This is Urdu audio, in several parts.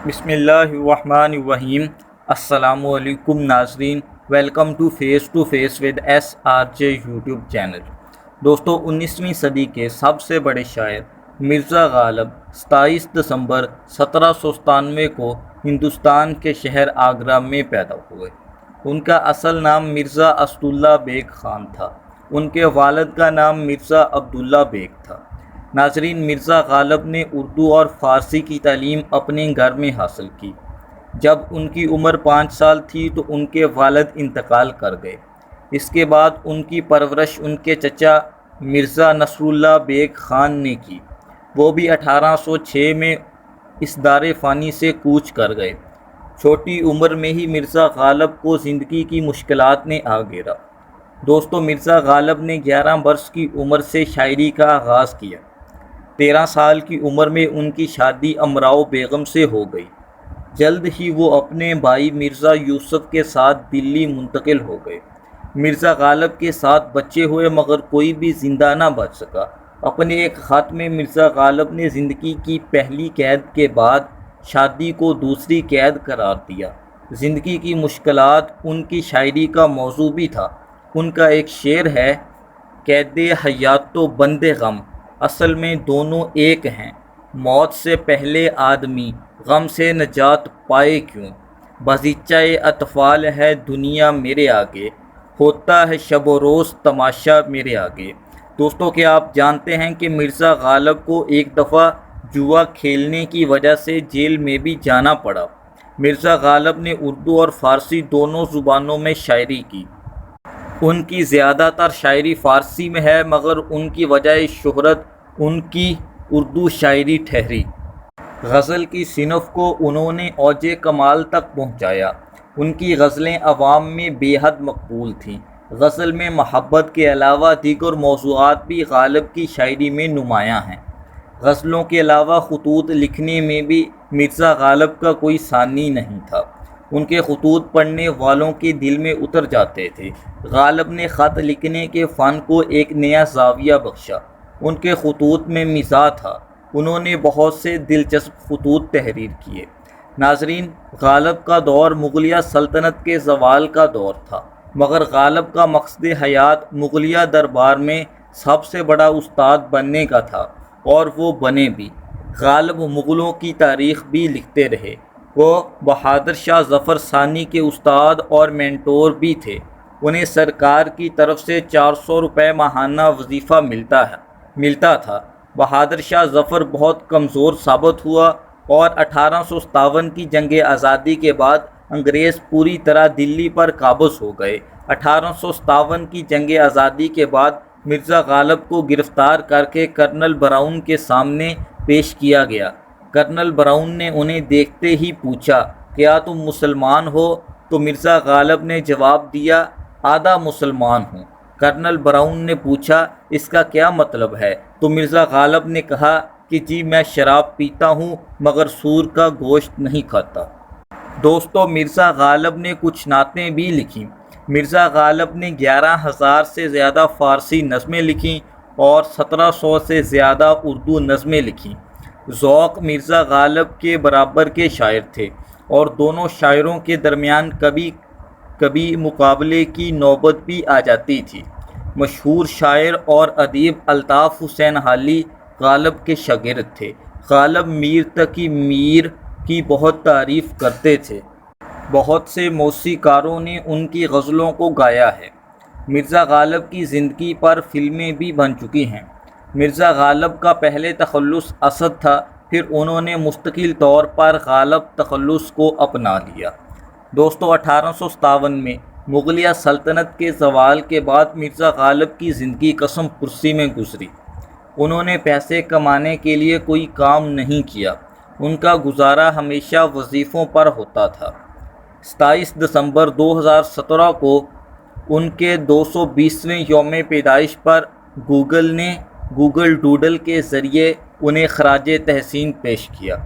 بسم اللہ الرحمن الرحیم۔ السلام علیکم ناظرین، welcome to face with S R J YouTube channel. دوستو، 19ویں صدی کے سب سے بڑے شاعر مرزا غالب 27 دسمبر 1797 کو ہندوستان کے شہر آگرہ میں پیدا ہوئے۔ ان کا اصل نام مرزا اسداللہ بیگ خان تھا۔ ان کے والد کا نام مرزا عبداللہ بیگ تھا۔ ناظرین، مرزا غالب نے اردو اور فارسی کی تعلیم اپنے گھر میں حاصل کی۔ جب ان کی عمر 5 سال تھی تو ان کے والد انتقال کر گئے۔ اس کے بعد ان کی پرورش ان کے چچا مرزا نصر اللہ بیگ خان نے کی۔ وہ بھی 1806 میں اس دار فانی سے کوچ کر گئے۔ چھوٹی عمر میں ہی مرزا غالب کو زندگی کی مشکلات نے آ گھیرا۔ دوستو، مرزا غالب نے 11 برس کی عمر سے شاعری کا آغاز کیا۔ 13 سال کی عمر میں ان کی شادی امراؤ بیگم سے ہو گئی۔ جلد ہی وہ اپنے بھائی مرزا یوسف کے ساتھ دلی منتقل ہو گئے۔ مرزا غالب کے 7 بچے ہوئے مگر کوئی بھی زندہ نہ بچ سکا۔ اپنے ایک خط میں مرزا غالب نے زندگی کی پہلی قید کے بعد شادی کو دوسری قید قرار دیا۔ زندگی کی مشکلات ان کی شاعری کا موضوع بھی تھا۔ ان کا ایک شعر ہے: قید حیات تو بند غم، اصل میں دونوں ایک ہیں، موت سے پہلے آدمی غم سے نجات پائے کیوں، بازیچہ اطفال ہے دنیا میرے آگے، ہوتا ہے شب و روز تماشا میرے آگے۔ دوستو، کیا آپ جانتے ہیں کہ مرزا غالب کو ایک دفعہ جوا کھیلنے کی وجہ سے جیل میں بھی جانا پڑا؟ مرزا غالب نے اردو اور فارسی دونوں زبانوں میں شاعری کی۔ ان کی زیادہ تر شاعری فارسی میں ہے مگر ان کی وجہ شہرت ان کی اردو شاعری ٹھہری۔ غزل کی صنف کو انہوں نے اوج کمال تک پہنچایا۔ ان کی غزلیں عوام میں بے حد مقبول تھیں۔ غزل میں محبت کے علاوہ دیگر موضوعات بھی غالب کی شاعری میں نمایاں ہیں۔ غزلوں کے علاوہ خطوط لکھنے میں بھی مرزا غالب کا کوئی ثانی نہیں تھا۔ ان کے خطوط پڑھنے والوں کے دل میں اتر جاتے تھے۔ غالب نے خط لکھنے کے فن کو ایک نیا زاویہ بخشا۔ ان کے خطوط میں مزاح تھا۔ انہوں نے بہت سے دلچسپ خطوط تحریر کیے۔ ناظرین، غالب کا دور مغلیہ سلطنت کے زوال کا دور تھا، مگر غالب کا مقصد حیات مغلیہ دربار میں سب سے بڑا استاد بننے کا تھا، اور وہ بنے بھی۔ غالب مغلوں کی تاریخ بھی لکھتے رہے۔ وہ بہادر شاہ ظفر ثانی کے استاد اور مینٹور بھی تھے۔ انہیں سرکار کی طرف سے 400 روپے ماہانہ وظیفہ ملتا تھا۔ بہادر شاہ ظفر بہت کمزور ثابت ہوا اور 1857 کی جنگ آزادی کے بعد انگریز پوری طرح دلی پر قابض ہو گئے۔ 1857 کی جنگ آزادی کے بعد مرزا غالب کو گرفتار کر کے کرنل براؤن کے سامنے پیش کیا گیا۔ کرنل براؤن نے انہیں دیکھتے ہی پوچھا، کیا تم مسلمان ہو؟ تو مرزا غالب نے جواب دیا، آدھا مسلمان ہوں۔ کرنل براؤن نے پوچھا، اس کا کیا مطلب ہے؟ تو مرزا غالب نے کہا کہ جی، میں شراب پیتا ہوں مگر سور کا گوشت نہیں کھاتا۔ دوستو، مرزا غالب نے کچھ نعتیں بھی لکھیں۔ مرزا غالب نے 11,000 سے زیادہ فارسی نظمیں لکھیں اور 1700 سے زیادہ اردو نظمیں لکھیں۔ ذوق مرزا غالب کے برابر کے شاعر تھے اور دونوں شاعروں کے درمیان کبھی کبھی مقابلے کی نوبت بھی آ جاتی تھی۔ مشہور شاعر اور ادیب الطاف حسین حالی غالب کے شاگرد تھے۔ غالب میر تقی میر کی بہت تعریف کرتے تھے۔ بہت سے موسیقاروں نے ان کی غزلوں کو گایا ہے۔ مرزا غالب کی زندگی پر فلمیں بھی بن چکی ہیں۔ مرزا غالب کا پہلے تخلص اسد تھا، پھر انہوں نے مستقل طور پر غالب تخلص کو اپنا لیا۔ دوستو، 1857 میں مغلیہ سلطنت کے زوال کے بعد مرزا غالب کی زندگی قسم پرسی میں گزری۔ انہوں نے پیسے کمانے کے لیے کوئی کام نہیں کیا۔ ان کا گزارا ہمیشہ وظیفوں پر ہوتا تھا۔ 27 دسمبر 2017 کو ان کے 220ویں یوم پیدائش پر گوگل نے گوگل ڈوڈل کے ذریعے انہیں خراج تحسین پیش کیا۔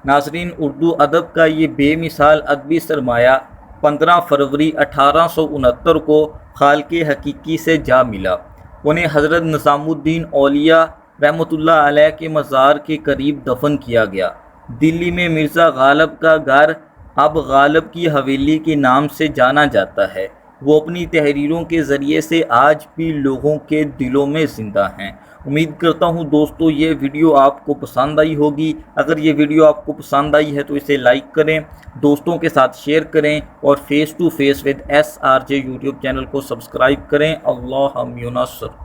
ناظرین، اردو ادب کا یہ بے مثال ادبی سرمایہ 15 فروری 1869 کو خالق حقیقی سے جا ملا۔ انہیں حضرت نظام الدین اولیاء رحمۃ اللہ علیہ کے مزار کے قریب دفن کیا گیا۔ دلی میں مرزا غالب کا گھر اب غالب کی حویلی کے نام سے جانا جاتا ہے۔ وہ اپنی تحریروں کے ذریعے سے آج بھی لوگوں کے دلوں میں زندہ ہیں۔ امید کرتا ہوں دوستو یہ ویڈیو آپ کو پسند آئی ہوگی۔ اگر یہ ویڈیو آپ کو پسند آئی ہے تو اسے لائک کریں، دوستوں کے ساتھ شیئر کریں اور face to face with SRJ YouTube channel کو سبسکرائب کریں۔ اللہ حم ناصر۔